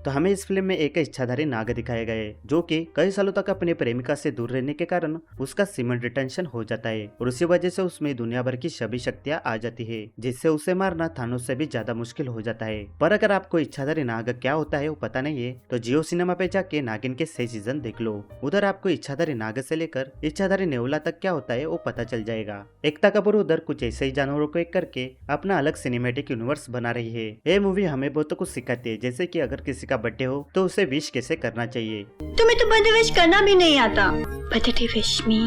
तो हमें इस फिल्म में एक इच्छाधारी नाग दिखाया गया है जो कि कई सालों तक अपने प्रेमिका से दूर रहने के कारण उसका सीमेंट रिटेंशन हो जाता है और उसी वजह से उसमें दुनिया भर की सभी शक्तियां आ जाती है, जिससे उसे मारना थानोस से भी ज्यादा मुश्किल हो जाता है। पर अगर आपको इच्छाधारी नाग क्या होता है वो पता नहीं है तो जियो सिनेमा पे जाके नागिन के 6 सीजन देख लो। उधर आपको इच्छाधारी नाग से लेकर इच्छाधारी नेवला तक क्या होता है वो पता चल जाएगा। एकता कपूर उधर कुछ ऐसे ही जानवरों को एक करके अपना अलग सिनेमेटिक यूनिवर्स बना रही है। ये मूवी हमें बहुत कुछ सिखाती है, जैसे कि अगर किसी का बर्थडे हो तो उसे विश कैसे करना चाहिए। तुम्हें तो बर्थडे विश करना भी नहीं आता। Birthday wish me.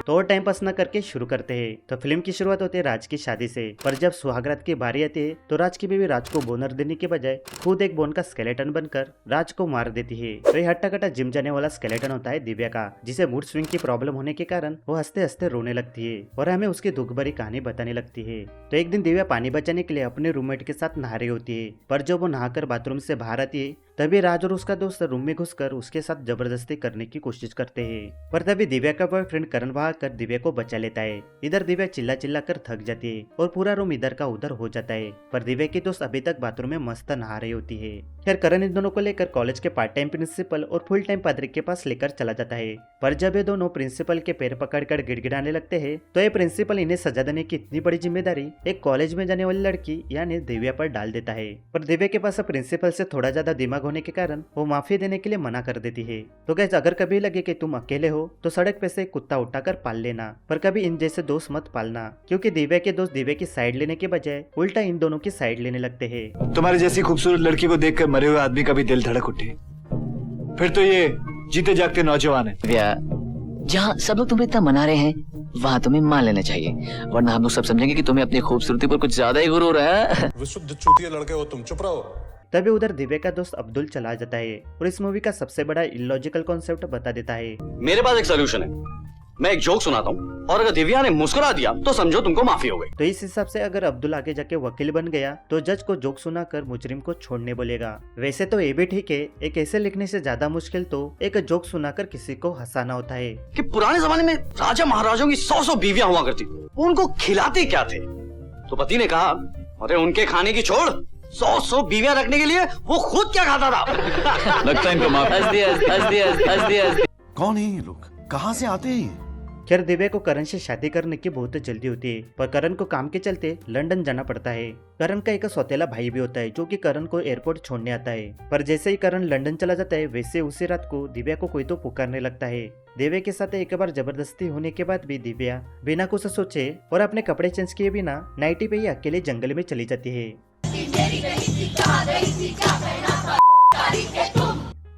तो और टाइम पास न करके शुरू करते हैं। तो फिल्म की शुरुआत होती है राज की शादी से, पर जब सुहागरात की बारी आती है तो राज की बीवी राज को बोनर देने के बजाय खुद एक बोन का स्केलेटन बनकर राज को मार देती है। तो ये हट्टा कट्टा जिम जाने वाला स्केलेटन होता है दिव्या का, जिसे मूड स्विंग की प्रॉब्लम होने के कारण वो हंसते हंसते रोने लगती है और हमें उसकी दुख भरी कहानी बताने लगती है। तो एक दिन दिव्या पानी बचाने के लिए अपने रूममेट के साथ नहा रही होती है, पर जब वो नहाकर बाथरूम से बाहर आती है तभी राज और उसका दोस्त रूम में घुसकर उसके साथ जबरदस्ती करने की कोशिश करते हैं। पर तभी दिव्या का बॉयफ्रेंड करण वहां कर दिव्या को बचा लेता है। इधर दिव्या चिल्ला चिल्ला कर थक जाती है और पूरा रूम इधर का उधर हो जाता है, पर दिव्या की दोस्त अभी तक बाथरूम में मस्त नहा रही होती है। खैर करण इन दोनों को लेकर कॉलेज के पार्ट टाइम प्रिंसिपल और फुल टाइम पादरी के पास लेकर चला जाता है। पर जब ये दोनों प्रिंसिपल के पैर पकड़कर गिड़गिड़ाने लगते हैं तो ये प्रिंसिपल इन्हें सजा देने की इतनी बड़ी जिम्मेदारी एक कॉलेज में जाने वाली लड़की यानी दिव्या पर डाल देता है। पर दिव्या के पास प्रिंसिपल से थोड़ा ज्यादा दिमाग होने के कारण वो माफी देने के लिए मना कर देती है। तो गाइस अगर कभी लगे कि तुम अकेले हो तो सड़क पे से कुत्ता उठाकर पाल लेना, पर कभी इन जैसे दोस्त मत पालना, क्योंकि दिव्या के दोस्त दिव्या की साइड लेने के बजाय उल्टा इन दोनों की साइड लेने लगते हैं। तुम्हारी जैसी खूबसूरत लड़की को देखकर मरे हुए आदमी का भी दिल धड़क उठे, फिर तो ये जीते जागते नौजवान है। जहाँ सब लोग तुम्हें इतना मना रहे हैं वहाँ तुम्हें मान लेना चाहिए, वरना हम लोग सब समझेंगे कि तुम्हें अपनी खूबसूरती पर कुछ ज्यादा ही गुरूर है। विशुद्ध चूतिया लड़के हो तुम, चुप रहो। तभी उधर दिव्या का दोस्त अब्दुल चला जाता है और इस मूवी का सबसे बड़ा इलॉजिकल कॉन्सेप्ट बता देता है। मेरे पास एक सोल्यूशन है, मैं एक जोक सुनाता हूँ और अगर दिव्या ने मुस्कुरा दिया तो समझो तुमको माफी हो गई। तो इस हिसाब से अगर अब्दुल आगे जाके वकील बन गया तो जज को जोक सुनाकर मुजरिम को छोड़ने बोलेगा। वैसे तो ये भी ठीक है, एक ऐसे लिखने से ज्यादा मुश्किल तो एक जोक सुनाकर किसी को हंसाना होता है। कि पुराने जमाने में राजा महाराजाओं की 100 बीवियां हुआ करती, वो उनको खिलाते क्या थे? तो पति ने कहा अरे उनके खाने की छोड़, 100 बीवियां रखने के लिए वो खुद क्या खाता था। लगता है इनको माफ। हंस दिया। कौन है ये लोग, कहाँ से आते हैं? खैर दिव्या को करण से शादी करने की बहुत जल्दी होती है, पर करण को काम के चलते लंदन जाना पड़ता है। करण का एक सौतेला भाई भी होता है जो कि करण को एयरपोर्ट छोड़ने आता है, पर जैसे ही करण लंदन चला जाता है वैसे उसी रात को दिव्या को कोई तो पुकारने लगता है। दिव्या के साथ एक बार जबरदस्ती होने के बाद भी दिव्या बिना कुछ सोचे और अपने कपड़े चेंज किए बिना नाइटी पे ही अकेले जंगल में चली जाती है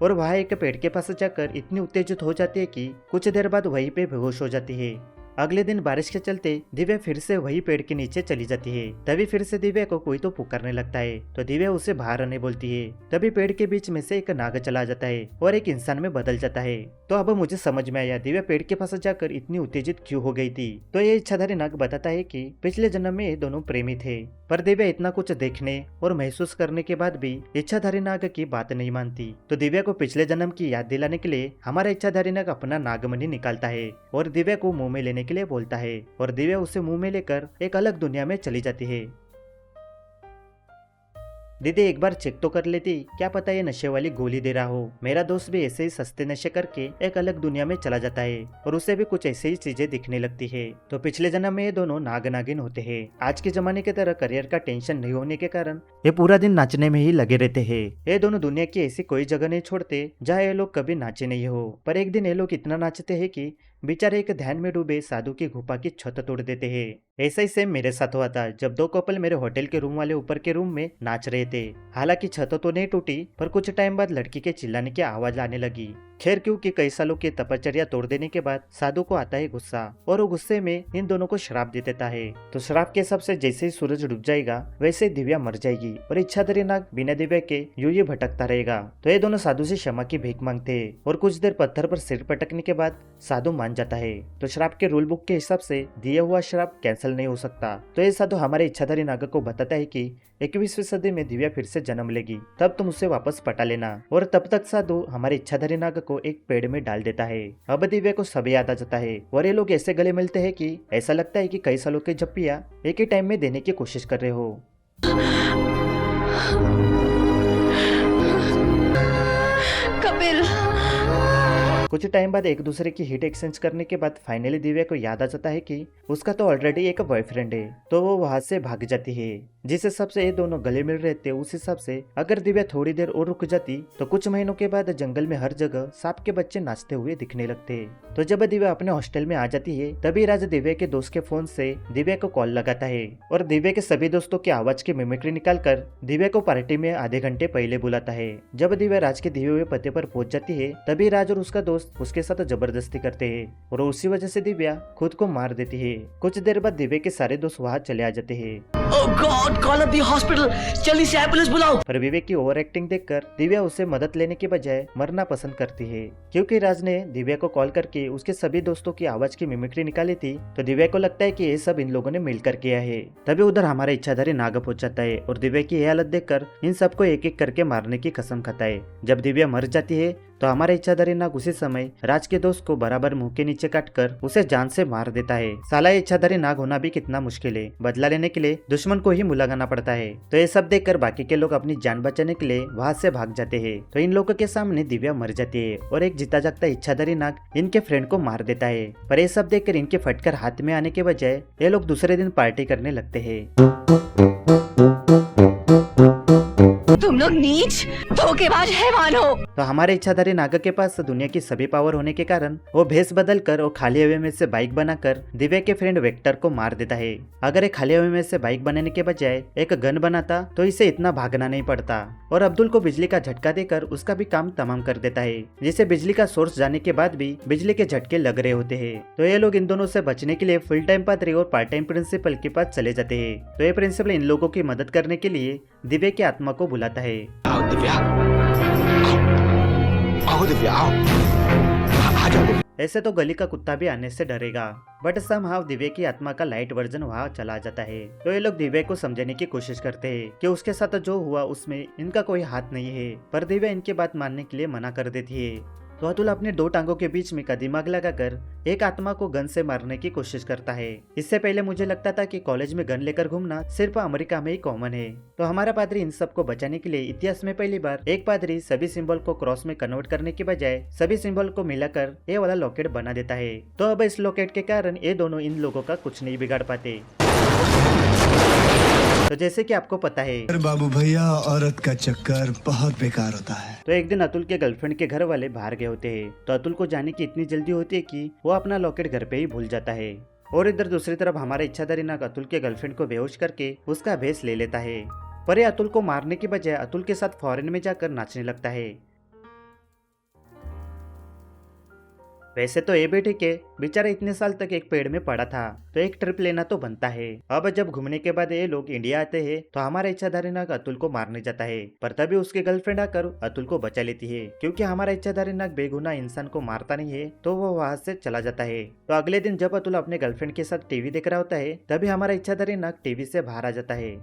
और वहाँ एक पेड़ के पास जाकर इतनी उत्तेजित हो जाती है कि कुछ देर बाद वहीं पे बेहोश हो जाती है। अगले दिन बारिश के चलते दिव्या फिर से वही पेड़ के नीचे चली जाती है। तभी फिर से दिव्या को कोई तो पुकारने लगता है, तो दिव्या उसे बाहर आने बोलती है। तभी पेड़ के बीच में से एक नाग चला जाता है और एक इंसान में बदल जाता है। तो अब मुझे समझ में आया दिव्या पेड़ के पास जाकर इतनी उत्तेजित क्यों हो गई थी। तो ये इच्छाधारी नाग बताता है कि पिछले जन्म में ये दोनों प्रेमी थे, पर दिव्या इतना कुछ देखने और महसूस करने के बाद भी इच्छाधारी नाग की बात नहीं मानती। तो दिव्या को पिछले जन्म की याद दिलाने के लिए हमारा इच्छाधारी नाग अपना नागमणि निकालता है और दिव्या को मुंह में लेने के लिए बोलता है और दिव्या उसे मुंह में लेकर एक अलग दुनिया में चली जाती है। दीदी एक बार चेक तो कर लेती, क्या पता ये नशे वाली गोली दे रहा हो। मेरा दोस्त भी ऐसे ही सस्ते नशे करके एक अलग दुनिया में चला जाता है और उसे भी कुछ ऐसी ही चीजें दिखने लगती है। तो पिछले जन्म में ये दोनों नाग नागिन होते हैं। आज के जमाने की तरह करियर का टेंशन नहीं होने के कारण ये पूरा दिन नाचने में ही लगे रहते हैं। ये दोनों दुनिया की ऐसी कोई जगह नहीं छोड़ते जहाँ ये लोग कभी नाचे नहीं हो। पर एक दिन ये लोग इतना नाचते हैं कि बेचारे एक ध्यान में डूबे साधु की गुफा की छत तोड़ देते हैं। ऐसा ही सेम मेरे साथ हुआ था जब दो कपल मेरे होटल के रूम वाले ऊपर के रूम में नाच रहे थे। हालांकि छत तो नहीं टूटी, पर कुछ टाइम बाद लड़की के चिल्लाने की आवाज आने लगी। खैर क्योंकि कई सालों की तपश्चर्या तोड़ देने के बाद साधु को आता है गुस्सा और वो गुस्से में इन दोनों को श्राप दे देता है। तो श्राप के हिसाब से जैसे ही सूरज डूब जाएगा वैसे दिव्या मर जाएगी और इच्छाधारी नाग बिना दिव्या के यूं ही भटकता रहेगा। तो ये दोनों साधु से क्षमा की भीख मांगते हैं और कुछ देर पत्थर पर सिर पटकने के बाद साधु मान जाता है। तो श्राप के रूल बुक के हिसाब से दिया हुआ श्राप कैंसिल नहीं हो सकता। तो ये साधु हमारे इच्छाधारी नाग को बताता है कि 21वीं सदी में दिव्या फिर से जन्म लेगी, तब तुम उसे वापस पटा लेना। और तब तक साधु हमारे इच्छाधारी नाग को एक पेड़ में डाल देता है। अब दिव्या को सब याद आ जाता है और ये लोग ऐसे गले मिलते हैं कि ऐसा लगता है कि कई सालों के झप्पियां एक ही टाइम में देने की कोशिश कर रहे हो। कुछ टाइम बाद एक दूसरे की हिट एक्सचेंज करने के बाद फाइनली दिव्या को याद आ जाता है कि उसका तो ऑलरेडी एक बॉयफ्रेंड है, तो वो वहां से भाग जाती है। जिस हिसाब से ये दोनों गले मिल रहे थे उस हिसाब से अगर दिव्या थोड़ी देर और रुक जाती तो कुछ महीनों के बाद जंगल में हर जगह सांप के बच्चे नाचते हुए दिखने लगते। तो जब दिव्या अपने हॉस्टल में आ जाती है तभी राज दिव्या के दोस्त के फोन से दिव्या को कॉल लगाता है और दिव्या के सभी दोस्तों की आवाज की मिमिक्री निकालकर दिव्या को पार्टी में आधे घंटे पहले बुलाता है। जब दिव्या राज के दिए हुए पते पर पहुंच जाती है तभी राज और उसका दोस्त उसके साथ जबरदस्ती करते हैं और उसी वजह से दिव्या खुद को मार देती है। कुछ देर बाद दिव्या के सारे दोस्त वहाँ चले आ जाते हैं। Oh God, call up the hospital. जल्दी से एम्बुलेंस बुलाओ। पर विवेक की ओवर एक्टिंग देखकर दिव्या उससे मदद लेने के बजाय मरना पसंद करती है, क्योंकि राज ने दिव्या को कॉल करके उसके सभी दोस्तों की आवाज की मिमिक्री निकाली थी तो दिव्या को लगता है कि ये सब इन लोगों ने मिलकर किया है। तभी उधर हमारा इच्छाधारी नाग पहुंच जाता है और दिव्या की यह हालत देखकर इन सबको एक एक करके मारने की कसम खाता है। जब दिव्या मर जाती है तो हमारा इच्छाधारी नाग उसी समय राज के दोस्त को बराबर मुंह के नीचे काटकर उसे जान से मार देता है। साला इच्छाधारी नाग होना भी कितना मुश्किल है, बदला लेने के लिए दुश्मन को ही मुँह लगाना पड़ता है। तो ये सब देखकर बाकी के लोग अपनी जान बचाने के लिए वहाँ से भाग जाते हैं। तो इन लोगों के सामने दिव्या मर जाती है और एक जीता जागता इच्छाधारी नाग इनके फ्रेंड को मार देता है। पर ये सब देखकर इनके फटकर हाथ में आने के बजाय ये लोग दूसरे दिन पार्टी करने लगते हैं। तुम लोग नीच धोखेबाज हैवान हो। तो हमारे इच्छाधारी नाग के पास दुनिया की सभी पावर होने के कारण वो भेस बदल कर और खाली हवा में से बाइक बनाकर दिव्या के फ्रेंड वेक्टर को मार देता है। अगर एक खाली हवा में से बाइक बनाने के बजाय एक गन बनाता तो इसे इतना भागना नहीं पड़ता और अब्दुल को बिजली का झटका देकर उसका भी काम तमाम कर देता है, जिसे बिजली का सोर्स जाने के बाद भी बिजली के झटके लग रहे होते हैं। तो ये लोग इन दोनों से बचने के लिए फुल टाइम पादरी और पार्ट टाइम प्रिंसिपल के पास चले जाते हैं। तो ये प्रिंसिपल इन लोगों की मदद करने के लिए दिव्या की आत्मा को बुलाता है। आओ दिव्या, आओ दिव्या, आओ, आ जाओ दिव्या। ऐसे तो गली का कुत्ता भी आने से डरेगा, बट समहाउ दिव्या की आत्मा का लाइट वर्जन वहाँ चला जाता है। तो ये लोग दिव्या को समझाने की कोशिश करते हैं कि उसके साथ जो हुआ उसमें इनका कोई हाथ नहीं है, पर दिव्या इनकी बात मानने के लिए मना कर देती है। तो अतुल अपने दो टांगों के बीच में का दिमाग लगाकर एक आत्मा को गन से मारने की कोशिश करता है। इससे पहले मुझे लगता था कि कॉलेज में गन लेकर घूमना सिर्फ अमेरिका में ही कॉमन है। तो हमारा पादरी इन सबको बचाने के लिए इतिहास में पहली बार एक पादरी सभी सिंबल को क्रॉस में कन्वर्ट करने के बजाय सभी सिंबल को मिलाकर ये वाला लॉकेट बना देता है। तो अब इस लॉकेट के कारण ये दोनों इन लोगों का कुछ नहीं बिगाड़ पाते। तो जैसे कि आपको पता है बाबू भैया, औरत का चक्कर बहुत बेकार होता है। तो एक दिन अतुल के गर्लफ्रेंड के घर वाले बाहर गए होते हैं। तो अतुल को जाने की इतनी जल्दी होती है कि वो अपना लॉकेट घर पे ही भूल जाता है। और इधर दूसरी तरफ हमारा इच्छाधारी नाग अतुल के गर्लफ्रेंड को बेहोश करके उसका भेस ले लेता है। पर ये अतुल को मारने की बजाय अतुल के साथ फॉरेन में जाकर नाचने लगता है। वैसे तो ये भी ठीक है, बेचारा इतने साल तक एक पेड़ में पड़ा था, तो एक ट्रिप लेना तो बनता है। अब जब घूमने के बाद ये लोग इंडिया आते हैं तो हमारा इच्छाधारी नाग अतुल को मारने जाता है, पर तभी उसकी गर्लफ्रेंड आकर अतुल को बचा लेती है। क्योंकि हमारा इच्छाधारी नाग बेगुनाह इंसान को मारता नहीं है तो वो वहां से चला जाता है। तो अगले दिन जब अतुल अपने गर्लफ्रेंड के साथ टीवी देख रहा होता है तभी हमारा इच्छाधारी नाग टीवी से बाहर आ जाता है।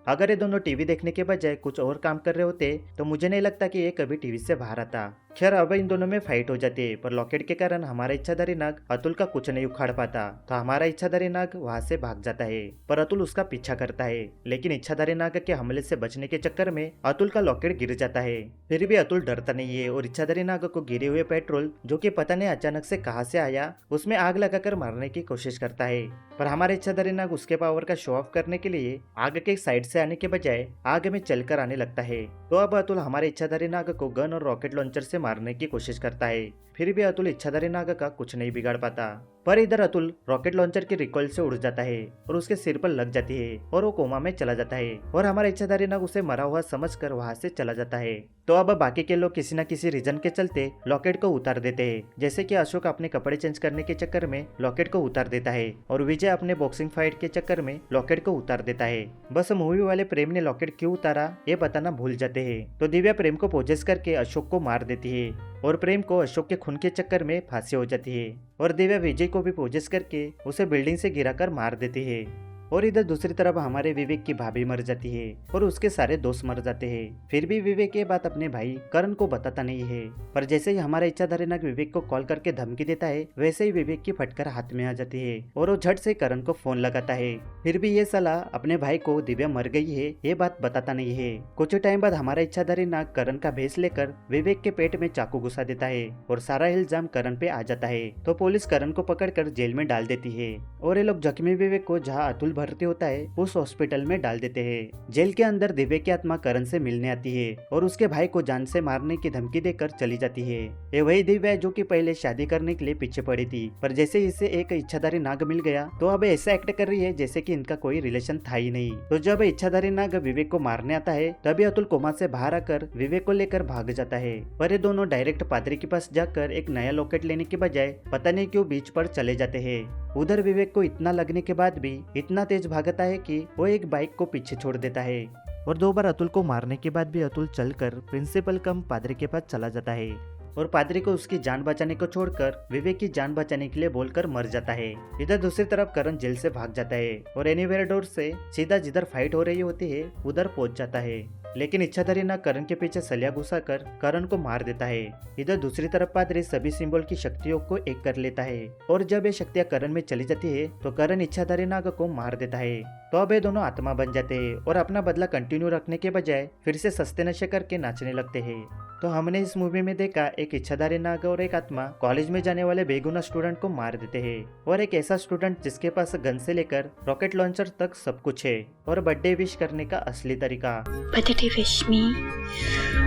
अगर ये दोनों टीवी देखने के बजाय कुछ और काम कर रहे होते तो मुझे नहीं लगता कि ये कभी टीवी से बाहर आता। खैर अब इन दोनों में फाइट हो जाती है, पर लॉकेट के कारण हमारा इच्छाधारी नाग अतुल का कुछ नहीं उखाड़ पाता। तो हमारा इच्छाधारी नाग वहां से भाग जाता है, पर अतुल उसका पीछा करता है। लेकिन इच्छाधारी नाग के हमले से बचने के चक्कर में अतुल का लॉकेट गिर जाता है। फिर भी अतुल डरता नहीं है और इच्छाधारी नाग को गिरे हुए पेट्रोल, जो कि पता नहीं अचानक से कहां से आया, उसमें आग लगाकर मारने की कोशिश करता है। पर हमारे इच्छाधारी नाग उसके पावर का शो ऑफ करने के लिए आग के साइड से आने के बजाय आग में चलकर आने लगता है। तो अब अतुल हमारे इच्छाधारी नाग को गन और रॉकेट लॉन्चर से मारने की कोशिश करता है। फिर भी अतुल इच्छाधारी नाग का कुछ नहीं बिगाड़ पाता। पर इधर अतुल रॉकेट लॉन्चर के रिकॉइल से उड़ जाता है और उसके सिर पर लग जाती है और वो कोमा में चला जाता है और हमारा इच्छाधारी नाग उसे मरा हुआ समझकर वहां से चला जाता है। तो अब बाकी के लोग किसी न किसी रीजन के चलते लॉकेट को उतार देते हैं, जैसे कि अशोक अपने कपड़े चेंज करने के चक्कर में लॉकेट को उतार देता है और विजय अपने बॉक्सिंग फाइट के चक्कर में लॉकेट को उतार देता है। बस मूवी वाले प्रेम ने लॉकेट क्यों उतारा ये बताना भूल जाते हैं। तो दिव्या प्रेम को पोजेस करके अशोक को मार देती है और प्रेम को अशोक के खून के चक्कर में फांसी हो जाती है और दिव्या विजय को भी पोजेस करके उसे बिल्डिंग से गिराकर मार देती है। और इधर दूसरी तरफ हमारे विवेक की भाभी मर जाती है और उसके सारे दोस्त मर जाते हैं। फिर भी विवेक ये बात अपने भाई करण को बताता नहीं है, पर जैसे ही हमारा इच्छाधारी नाग विवेक को कॉल करके धमकी देता है वैसे ही विवेक की फटकर हाथ में आ जाती है और वो झट से करण को फोन लगाता है। फिर भी ये साला अपने भाई को दिव्या मर गई है ये बात बताता नहीं है। कुछ टाइम बाद हमारा इच्छाधारी नाग करण का भेष लेकर विवेक के पेट में चाकू घुसा देता है और सारा इल्जाम करण पे आ जाता है। तो पुलिस करण को पकड़कर जेल में डाल देती है और ये लोग जख्मी विवेक को जहाँ अतुल भर्ती होता है उस हॉस्पिटल में डाल देते हैं। जेल के अंदर दिव्या की आत्मा करण से मिलने आती है और उसके भाई को जान से मारने की धमकी देकर चली जाती है। ये वही दिव्या है जो कि पहले शादी करने के लिए पीछे पड़ी थी, पर जैसे इसे एक इच्छाधारी नाग मिल गया तो अब ऐसा एक्ट कर रही है जैसे कि इनका कोई रिलेशन था ही नहीं। तो जब इच्छाधारी नाग विवेक को मारने आता है तभी अतुल कोमा से बाहर आकर विवेक को लेकर भाग जाता है, पर ये दोनों डायरेक्ट पादरी के पास जाकर एक नया लॉकेट लेने के बजाय पता नहीं क्यों बीच पर चले जाते हैं। उधर विवेक को इतना लगने के बाद भी इतना तेज भागता है कि वो एक बाइक को पीछे छोड़ देता है और 2 बार अतुल को मारने के बाद भी अतुल चलकर प्रिंसिपल कम पादरी के पास चला जाता है और पादरी को उसकी जान बचाने को छोड़कर विवेक की जान बचाने के लिए बोलकर मर जाता है। इधर दूसरी तरफ करण जेल से भाग जाता है और एनीवेयर डोर से सीधा जिधर फाइट हो रही होती है उधर पहुंच जाता है, लेकिन इच्छाधारी नाग करण के पीछे सलिया घुसाकर करण को मार देता है। इधर दूसरी तरफ पादरी सभी सिंबल की शक्तियों को एक कर लेता है और जब ये शक्तियां करण में चली जाती है तो करण इच्छाधारी नाग को मार देता है। तो अब ये दोनों आत्मा बन जाते हैं और अपना बदला कंटिन्यू रखने के बजाय फिर से सस्ते नशे करके नाचने लगते हैं। तो हमने इस मूवी में देखा एक इच्छाधारी नाग और एक आत्मा कॉलेज में जाने वाले बेगुनाह स्टूडेंट को मार देते हैं और एक ऐसा स्टूडेंट जिसके पास गन से लेकर रॉकेट लॉन्चर तक सब कुछ है और बर्थडे विश करने का असली तरीका। Birthday wish me.